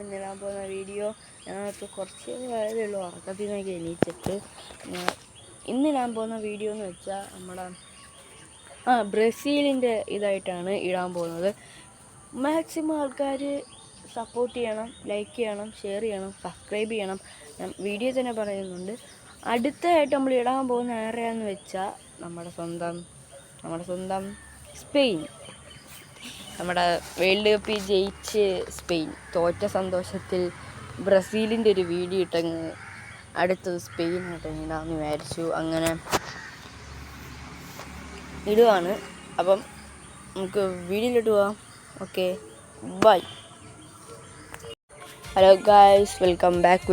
ഇന്നിടാൻ പോകുന്ന വീഡിയോ ഞങ്ങൾക്ക് കുറച്ച് കാര്യമുള്ളൂ ഉറക്കത്തിൽ നിന്നൊക്കെ എണീച്ചിട്ട് ഇന്നിടാൻ പോകുന്ന വീഡിയോ എന്ന് വെച്ചാൽ നമ്മുടെ ബ്രസീലിൻ്റെ ഇതായിട്ടാണ് ഇടാൻ പോകുന്നത്. മാക്സിമം ആൾക്കാർ സപ്പോർട്ട് ചെയ്യണം, ലൈക്ക് ചെയ്യണം, ഷെയർ ചെയ്യണം, സബ്സ്ക്രൈബ് ചെയ്യണം. ഞാൻ വീഡിയോ തന്നെ പറയുന്നുണ്ട്. അടുത്തതായിട്ട് നമ്മൾ ഇടാൻ പോകുന്ന ആരെയാണെന്ന് വെച്ചാൽ നമ്മുടെ സ്വന്തം സ്പെയിൻ. നമ്മുടെ വേൾഡ് കപ്പിൽ ജയിച്ച് സ്പെയിൻ തോറ്റ സന്തോഷത്തിൽ ബ്രസീലിൻ്റെ ഒരു വീഡിയോ ഇട്ടങ്ങ് അടുത്തത് സ്പെയിനായിട്ട് ഇടാമെന്ന് വിചാരിച്ചു. അങ്ങനെ ഇടുവാണ്. അപ്പം നമുക്ക് വീഡിയോയിലിട്ട് പോവാം. Okay, bye. Hello guys, welcome back.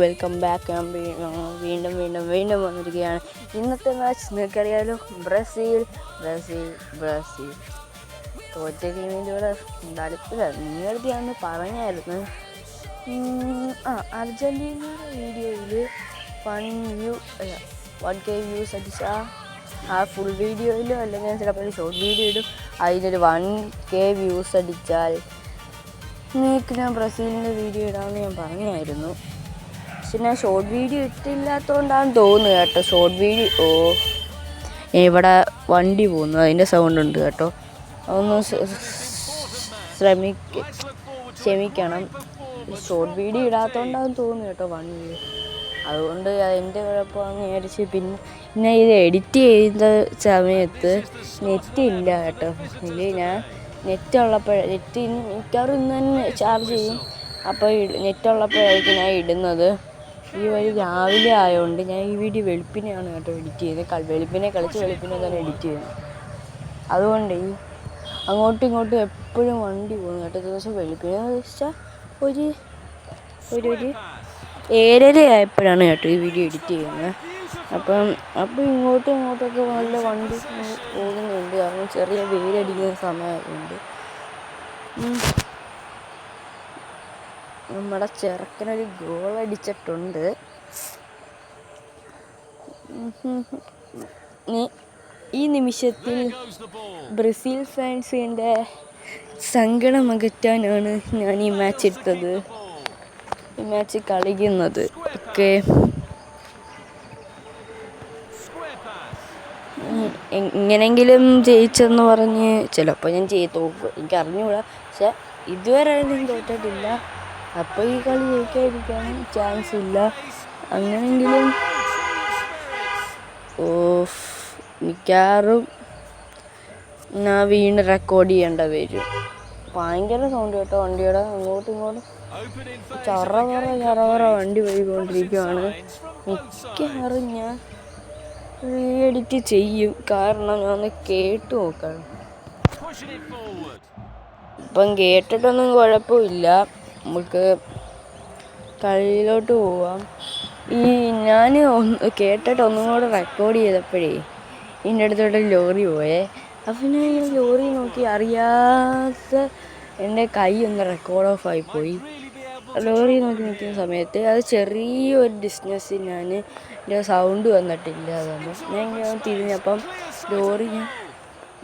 ഞാൻ വീണ്ടും വന്നിരിക്കുകയാണ്. ഇന്നത്തെ മാച്ച് നിങ്ങൾക്കറിയാലോ, ബ്രസീൽ തോറ്റ ടീമിൻ്റെ കൂടെ ഉണ്ടാലിപ്പില്ല. നിങ്ങളുടെ ഞാനൊന്ന് പറഞ്ഞായിരുന്നു. അർജൻറ്റീനയുടെ വീഡിയോയിൽ 1K വ്യൂസ് അടിച്ചാൽ ആ ഫുൾ വീഡിയോയിലോ അല്ലെങ്കിൽ ചിലപ്പോൾ ഒരു ഷോർട്ട് വീഡിയോ ഇടും. അതിലൊരു 1K വ്യൂസ് അടിച്ചാൽ നിങ്ങൾക്ക് ഞാൻ ബ്രസീലിൻ്റെ വീഡിയോ ഇടാമെന്ന് ഞാൻ പറഞ്ഞായിരുന്നു. പക്ഷെ ഞാൻ ഷോർട്ട് വീഡിയോ ഇട്ടില്ലാത്തതുകൊണ്ടാണെന്ന് തോന്നുന്നു കേട്ടോ. ഷോർട്ട് വീഡിയോ ഇവിടെ വണ്ടി പോകുന്നു, അതിൻ്റെ സൗണ്ട് ഉണ്ട് കേട്ടോ. ഒന്ന് ക്ഷമിക്കണം. ഷോർട്ട് വീഡിയോ ഇടാത്തതുകൊണ്ടാണെന്ന് തോന്നുന്നു കേട്ടോ വണ്ടി. അതുകൊണ്ട് അതിൻ്റെ കുഴപ്പമാണെന്ന് വിചാരിച്ച് പിന്നെ ഇത് എഡിറ്റ് ചെയ്ത സമയത്ത് നെറ്റ് ഇല്ല കേട്ടോ. ഇതിൽ ഞാൻ നെറ്റ് മിക്കവാറും ഇന്ന് തന്നെ ചാർജ് ചെയ്യും. അപ്പോൾ നെറ്റ് ഉള്ളപ്പോഴായിരിക്കും ഞാൻ ഇടുന്നത്. ഈ വഴി രാവിലെ ആയതുകൊണ്ട് ഞാൻ ഈ വീഡിയോ വെളുപ്പിനെയാണ് കേട്ടോ എഡിറ്റ് ചെയ്യുന്നത്. വെളുപ്പിനെ തന്നെ എഡിറ്റ് ചെയ്യുന്നത്. അതുകൊണ്ട് അങ്ങോട്ടും ഇങ്ങോട്ടും എപ്പോഴും വണ്ടി പോകുന്നു കേട്ടോ. ദിവസം വെളുപ്പിനെ വെച്ചാൽ ഒരു 7:30 ആയപ്പോഴാണ് കേട്ടോ ഈ വീഡിയോ എഡിറ്റ് ചെയ്യുന്നത്. അപ്പോൾ ഇങ്ങോട്ടൊക്കെ നല്ല വണ്ടി പോകുന്നുണ്ട്. കാരണം ചെറിയ വെയിലടിക്കുന്ന സമയമായതുകൊണ്ട്. നമ്മുടെ ചെറുക്കനൊരു ഗോൾ അടിച്ചിട്ടുണ്ട്. ഈ നിമിഷത്തിൽ ബ്രസീൽ ഫാൻസിൻ്റെ സങ്കടം അകറ്റാനാണ് ഞാൻ ഈ മാച്ച് എടുത്തത്, ഈ മാച്ച് കളിക്കുന്നത്. ഓക്കെ, എങ്ങനെങ്കിലും ജയിച്ചെന്ന് പറഞ്ഞ് ചിലപ്പോൾ ഞാൻ തോക്കും, എനിക്ക് അറിഞ്ഞുകൂടാ. പക്ഷെ ഇതുവരെ ഞാൻ തോറ്റിട്ടില്ല. അപ്പോൾ ഈ കളി ജയിക്കാതിരിക്കാനും ചാൻസ് ഇല്ല. അങ്ങനെയെങ്കിലും മിക്കവാറും ഞാൻ വീണ്ടും റെക്കോർഡ് ചെയ്യേണ്ട വരും. ഭയങ്കര സൗണ്ട് കേട്ടോ വണ്ടിയുടെ. അങ്ങോട്ടും ചറവറ വണ്ടി പോയിക്കൊണ്ടിരിക്കുകയാണ്. മിക്കവാറും ഞാൻ എഡിറ്റ് ചെയ്യും, കാരണം ഞാൻ ഒന്ന് കേട്ട് നോക്കണം. ഇപ്പം കേട്ടിട്ടൊന്നും കുഴപ്പമില്ല. നമുക്ക് കളിയിലോട്ട് പോവാം. ഞാൻ കേട്ടിട്ട് ഒന്നും കൂടെ റെക്കോർഡ് ചെയ്തപ്പോഴേ ഇതിൻ്റെ അടുത്തോട്ട് ലോറി പോയേ. അപ്പം ഞാൻ ഇങ്ങനെ ലോറി നോക്കി അറിയാതെ എൻ്റെ കൈ ഒന്ന് റെക്കോർഡ് ഓഫ് ആയിപ്പോയി. ലോറി നോക്കി നിൽക്കുന്ന സമയത്ത് അത് ചെറിയൊരു ഡിസ്റ്റൻസിൽ എൻ്റെ സൗണ്ട് വന്നിട്ടില്ല. അതുകൊണ്ട് ഞാൻ ഇങ്ങനെ തിരിഞ്ഞപ്പം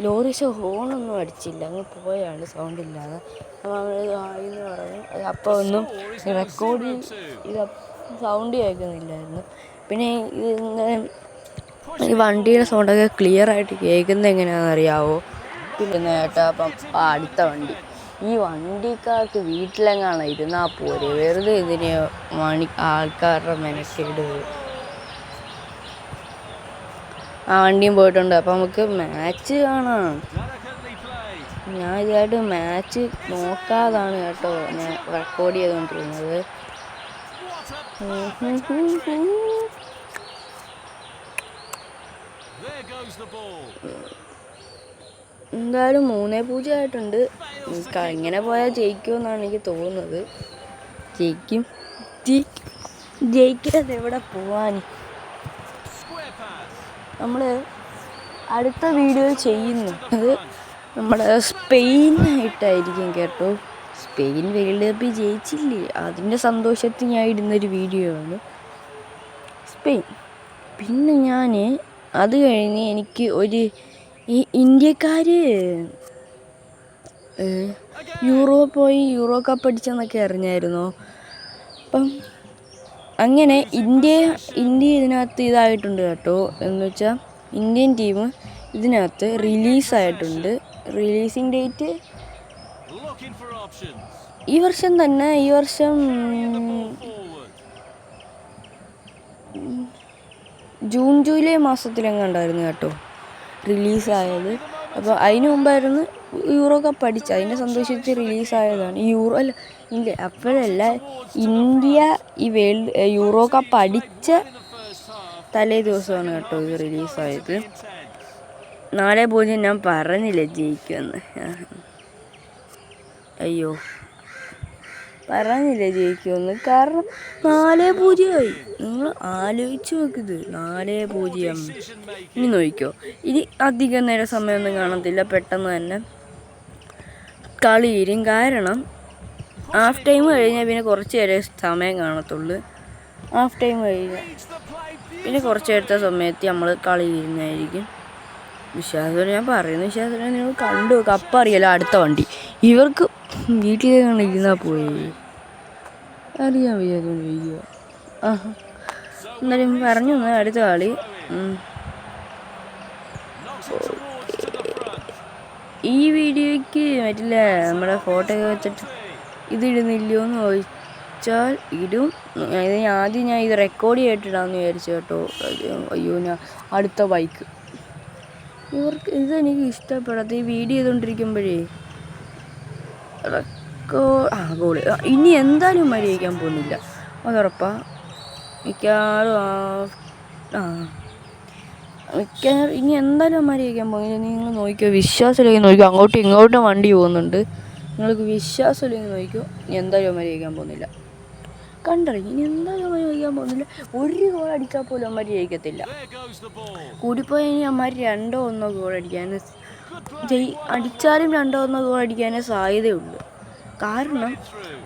ലോറി ഹോണൊന്നും അടിച്ചില്ല, അങ്ങ് പോയാണ് സൗണ്ട് ഇല്ലാതെ. അപ്പോൾ ആയെന്ന് പറഞ്ഞു. അപ്പോൾ ഒന്നും റെക്കോർഡ് ഇത് സൗണ്ട് കേൾക്കുന്നില്ലായിരുന്നു. പിന്നെ ഈ വണ്ടിയുടെ സൗണ്ടൊക്കെ ക്ലിയർ ആയിട്ട് കേൾക്കുന്നത് എങ്ങനെയാണെന്ന് അറിയാമോ? പിന്നെ കേട്ടോ. അപ്പം അടുത്ത വണ്ടി, ഈ വണ്ടിക്കാർക്ക് വീട്ടിലെങ്ങാണ് ഇരുന്നാൽ പോരെ, വെറുതെ ഇതിന് ആൾക്കാരുടെ മെനക്കേട്. ആ വണ്ടിയും പോയിട്ടുണ്ട്. അപ്പം നമുക്ക് മാച്ച് കാണാം. ഞാൻ ഇതായിട്ട് മാച്ച് നോക്കാതാണ് കേട്ടോ ഞാൻ റെക്കോർഡ് ചെയ്തുകൊണ്ടിരുന്നത്. എന്തായാലും 3-0 ആയിട്ടുണ്ട്. ഇങ്ങനെ പോയാൽ ജയിക്കുമെന്നാണ് എനിക്ക് തോന്നുന്നത്. ജയിക്കാതെ എവിടെ പോവാൻ. നമ്മൾ അടുത്ത വീഡിയോ ചെയ്യുന്നത് നമ്മുടെ സ്പെയിനായിട്ടായിരിക്കും കേട്ടോ. സ്പെയിൻ വേൾഡ് കപ്പ് ജയിച്ചില്ലേ, അതിൻ്റെ സന്തോഷത്തിൽ ഞാൻ ഇടുന്നൊരു വീഡിയോ ആണ് സ്പെയിൻ. പിന്നെ ഞാൻ അത് കഴിഞ്ഞ് എനിക്ക് ഈ ഇന്ത്യക്കാർ യൂറോ കപ്പ് അടിച്ചെന്നൊക്കെ അറിഞ്ഞായിരുന്നോ? അപ്പം അങ്ങനെ ഇന്ത്യ ഇതിനകത്ത് ഇതായിട്ടുണ്ട് കേട്ടോ. എന്ന് വെച്ചാൽ ഇന്ത്യൻ ടീം ഇതിനകത്ത് റിലീസായിട്ടുണ്ട്. റിലീസിങ് ഡേറ്റ് ഈ വർഷം തന്നെ, ഈ വർഷം ജൂൺ ജൂലൈ മാസത്തിലെങ്ങാണ്ടായിരുന്നു കേട്ടോ റിലീസായത്. അപ്പോൾ അതിന് മുമ്പായിരുന്നു യൂറോ കപ്പ് അടിച്ചത്. അതിനെ സന്തോഷിച്ച് റിലീസായതാണ് ഇല്ല അപ്പോഴല്ല, ഇന്ത്യ ഈ യൂറോ കപ്പ് അടിച്ച തലേ ദിവസമാണ് കേട്ടോ ഇത് റിലീസായത്. 4-0 ഞാൻ പറഞ്ഞില്ല ജയിക്കുമെന്ന്. അയ്യോ, പറഞ്ഞില്ല ജയിക്കുമെന്ന്. കാരണം 4-0 നിങ്ങൾ ആലോചിച്ച് നോക്കിയത്. 4-0 ഇനി നോക്കിക്കോ. ഇനി അധികം നേരം സമയമൊന്നും കാണത്തില്ല, പെട്ടെന്ന് തന്നെ കളി തീരും. കാരണം ഹാഫ് ടൈം കഴിഞ്ഞാൽ പിന്നെ കുറച്ച് നേരം സമയം കാണത്തുള്ളൂ. ഹാഫ് ടൈം കഴിഞ്ഞാൽ പിന്നെ കുറച്ച് നേരത്തെ സമയത്ത് നമ്മൾ കളി തീരുന്നതായിരിക്കും. വിശ്വാസം ഞാൻ പറയുന്നു, വിശ്വാസം നിങ്ങൾ കണ്ടു കപ്പറിയാലോ അടുത്ത വണ്ടി. ഇവർക്ക് വീട്ടിലേക്ക് കണ്ടിരുന്നാൽ പോയി അറിയാൻ വയ്യാതുകൊണ്ടിരിക്കുക. എന്നാലും പറഞ്ഞു അടുത്ത കളി. ഈ വീഡിയോയ്ക്ക് പറ്റില്ല നമ്മുടെ ഫോട്ടോ ഒക്കെ വെച്ചിട്ട് ഇതിടുന്നില്ലയോ എന്ന് ചോദിച്ചാൽ ഇടും. ആദ്യം ഞാൻ ഇത് റെക്കോർഡ് ചെയ്തിട്ടിടാമെന്ന് വിചാരിച്ചു കേട്ടോ. അയ്യോ, ഞാൻ അടുത്ത ബൈക്ക് ഇവർക്ക് ഇതെനിക്ക് ഇഷ്ടപ്പെടാത്ത. ഈ വീഡിയോ ചെയ്തുകൊണ്ടിരിക്കുമ്പോഴേ ഗോള് ഇനി എന്തായാലും മര്യാദിക്കാൻ പോകുന്നില്ല, അതുറപ്പാ. മിക്കവാറും ഇനി എന്തായാലും മര്യാദിക്കാൻ പോകുന്നില്ല. നിങ്ങൾ നോക്കിയോ, വിശ്വാസമില്ലെങ്കിൽ നോക്കിയോ. അങ്ങോട്ടും ഇങ്ങോട്ടും വണ്ടി പോകുന്നുണ്ട്. നിങ്ങൾക്ക് വിശ്വാസമില്ലെങ്കിൽ നോക്കിയോ, ഇനി എന്തായാലും മര്യാദിക്കാൻ പോകുന്നില്ല. കണ്ടറിഞ്ഞു ഇനി എന്തായാലും മര്യാദിക്കാൻ പോകുന്നില്ല. ഒരു ഗോൾ അടിച്ചാൽ പോലും അമ്മ ജയിക്കത്തില്ല. കൂടിപ്പോയി ഇനി അമ്മ 2-1 ഗോൾ അടിച്ചാലും 2-1 ഗോൾ അടിക്കാനേ സാധ്യതയുള്ളൂ. കാരണം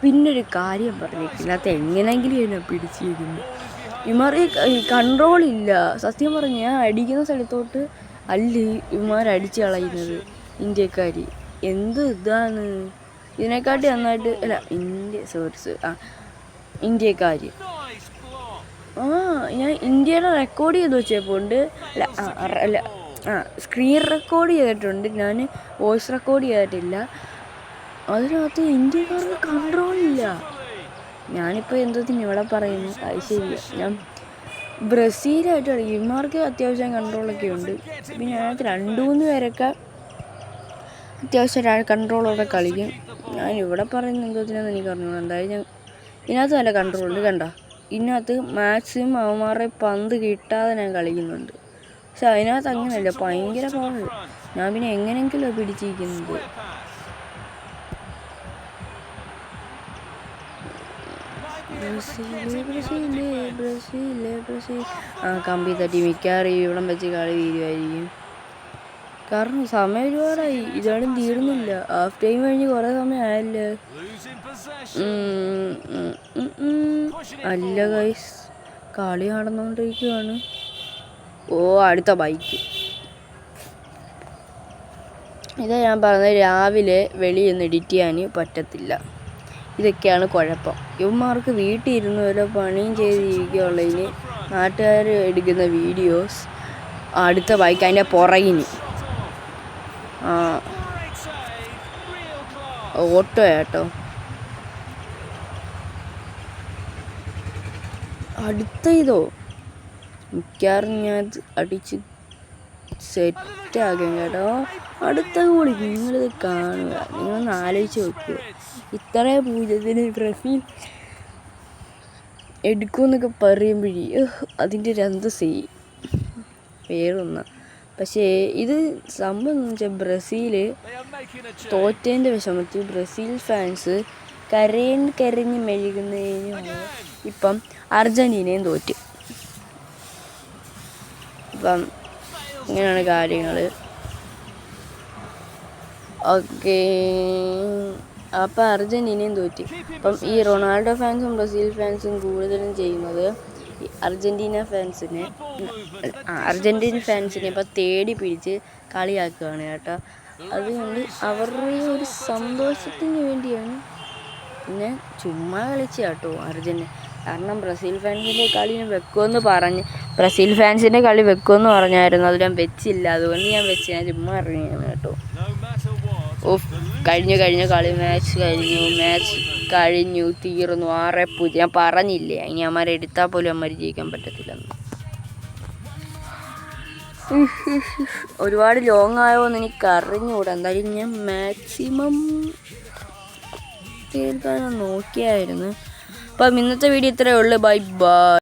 പിന്നൊരു കാര്യം പറഞ്ഞേക്കില്ല, അത് എങ്ങനെയെങ്കിലും എന്നെ പിടിച്ചിരിക്കുന്നു. ഇമാർ കൺട്രോളില്ല. സത്യം പറഞ്ഞാൽ ഞാൻ അടിക്കുന്ന സ്ഥലത്തോട്ട് അല്ല ഇമാർ അടിച്ച് കളയുന്നത് ഇന്ത്യക്കാർ. എന്ത് ഇതാണ് ഇതിനെക്കാട്ടി നന്നായിട്ട്. അല്ല ഇന്ത്യക്കാർ ഞാൻ ഇന്ത്യയുടെ റെക്കോർഡ് ചെയ്ത് വെച്ചപ്പോണ്ട്. സ്ക്രീൻ റെക്കോർഡ് ചെയ്തിട്ടുണ്ട്, ഞാൻ വോയിസ് റെക്കോർഡ് ചെയ്തിട്ടില്ല. അതിനകത്ത് ഇന്ത്യക്കാർക്ക് കൺട്രോളില്ല. ഞാനിപ്പോൾ എന്തോത്തിന് ഇവിടെ പറയുന്നു, അത് ശരിയാണ്. ഞാൻ ബ്രസീലായിട്ട് കളിക്കും. ഇവന്മാർക്ക് അത്യാവശ്യം കൺട്രോളൊക്കെ ഉണ്ട്. പിന്നെ അതിനകത്ത് 2-3 പേരൊക്കെ അത്യാവശ്യം കൺട്രോളോടെ കളിക്കും. ഞാൻ ഇവിടെ പറയുന്ന എന്തോത്തിനാന്ന് എനിക്ക് അറിഞ്ഞു. എന്തായാലും ഇതിനകത്ത് നല്ല കൺട്രോളുണ്ട്. കണ്ടോ, ഇതിനകത്ത് മാക്സിമം അവന്മാരെ പന്ത് കിട്ടാതെ ഞാൻ കളിക്കുന്നുണ്ട്. പക്ഷെ അതിനകത്ത് അങ്ങനെയല്ല, ഭയങ്കര പവർ. ഞാൻ പിന്നെ എങ്ങനെയെങ്കിലും പിടിച്ചിരിക്കുന്നത്. ബ്രസീൽ കമ്പി തട്ടി മിക്കവാറും ഇവിടം വെച്ച് കളി തീരുമായിരിക്കും. കാരണം സമയം ഒരുപാടായി, ഇതാരും തീർന്നില്ല. ഹാഫ് ടൈം കഴിഞ്ഞ് കുറേ സമയമായല്ലേ. അല്ല ഗൈസ്, കളി നടന്നുകൊണ്ടിരിക്കുകയാണ്. അടുത്ത ബൈക്ക്. ഇതാ ഞാൻ പറഞ്ഞത്, രാവിലെ വെളിയിൽ നിന്ന് എഡിറ്റ് ചെയ്യാൻ പറ്റത്തില്ല. ഇതൊക്കെയാണ് കുഴപ്പം. ഇവന്മാർക്ക് വീട്ടിൽ ഇരുന്ന് വല്ല പണിയും ചെയ്തിരിക്കുകയുള്ളതിന് നാട്ടുകാർ എടുക്കുന്ന വീഡിയോസ്. അടുത്ത ബൈക്ക് അതിൻ്റെ പുറകിന് ഓട്ടോ കേട്ടോ. അടുത്ത ഇതോ മിക്കവാറും ഞാൻ അടിച്ച് സെറ്റാക്കാം കേട്ടോ. അടുത്ത കൂടി നിങ്ങളിത് കാണുക, നിങ്ങളൊന്ന് ആലോചിച്ച് നോക്കുക. ഇത്രയും പൂജ്യത്തിന് ബ്രസീൽ എടുക്കുമെന്നൊക്കെ പറയുമ്പോഴേ അതിൻ്റെ രന്തസേ വേറൊന്ന്. പക്ഷേ ഇത് സംഭവം എന്ന് വെച്ചാൽ ബ്രസീൽ തോറ്റേൻ്റെ വിഷമത്തിൽ ബ്രസീൽ ഫാൻസ് കരഞ്ഞ് മെഴുകുന്നതിന് ഇപ്പം അർജൻറ്റീനയും തോറ്റ്. ഇപ്പം ഇങ്ങനെയാണ് കാര്യങ്ങൾ. ഓക്കെ, അപ്പം അർജൻറ്റീനയും തോറ്റി. അപ്പം ഈ റൊണാൾഡോ ഫാൻസും ബ്രസീൽ ഫാൻസും കൂടുതലും ചെയ്യുന്നത് അർജൻറ്റീന ഫാൻസിനെ ഇപ്പം തേടി പിടിച്ച് കളിയാക്കുകയാണ് കേട്ടോ. അതുകൊണ്ട് അവരുടെ ഒരു സന്തോഷത്തിന് വേണ്ടിയാണ് പിന്നെ ചുമ്മാ കളിച്ച കേട്ടോ അർജൻറ്റീന. കാരണം ബ്രസീൽ ഫാൻസിൻ്റെ കളി വെക്കുമെന്ന് പറഞ്ഞായിരുന്നു. അത് ഞാൻ വെച്ചില്ല, അതുകൊണ്ട് ഞാൻ ചുമ്മാ ഇറങ്ങിയാണ് കേട്ടോ. കഴിഞ്ഞ കളി മാച്ച് കഴിഞ്ഞു തീർന്നു 6-0. ഞാൻ പറഞ്ഞില്ലേ ഇനി അമ്മമാരെ എടുത്താൽ പോലും അമ്മമാർ ജയിക്കാൻ പറ്റത്തില്ലെന്ന്. ഒരുപാട് ലോങ് ആയോ എന്ന് എനിക്ക് അറിഞ്ഞുകൂടാ. എന്തായാലും ഞാൻ മാക്സിമം തീർക്കാനും നോക്കിയായിരുന്നു. അപ്പം ഇന്നത്തെ വീഡിയോ ഇത്രയേ ഉള്ളൂ. Bye bye.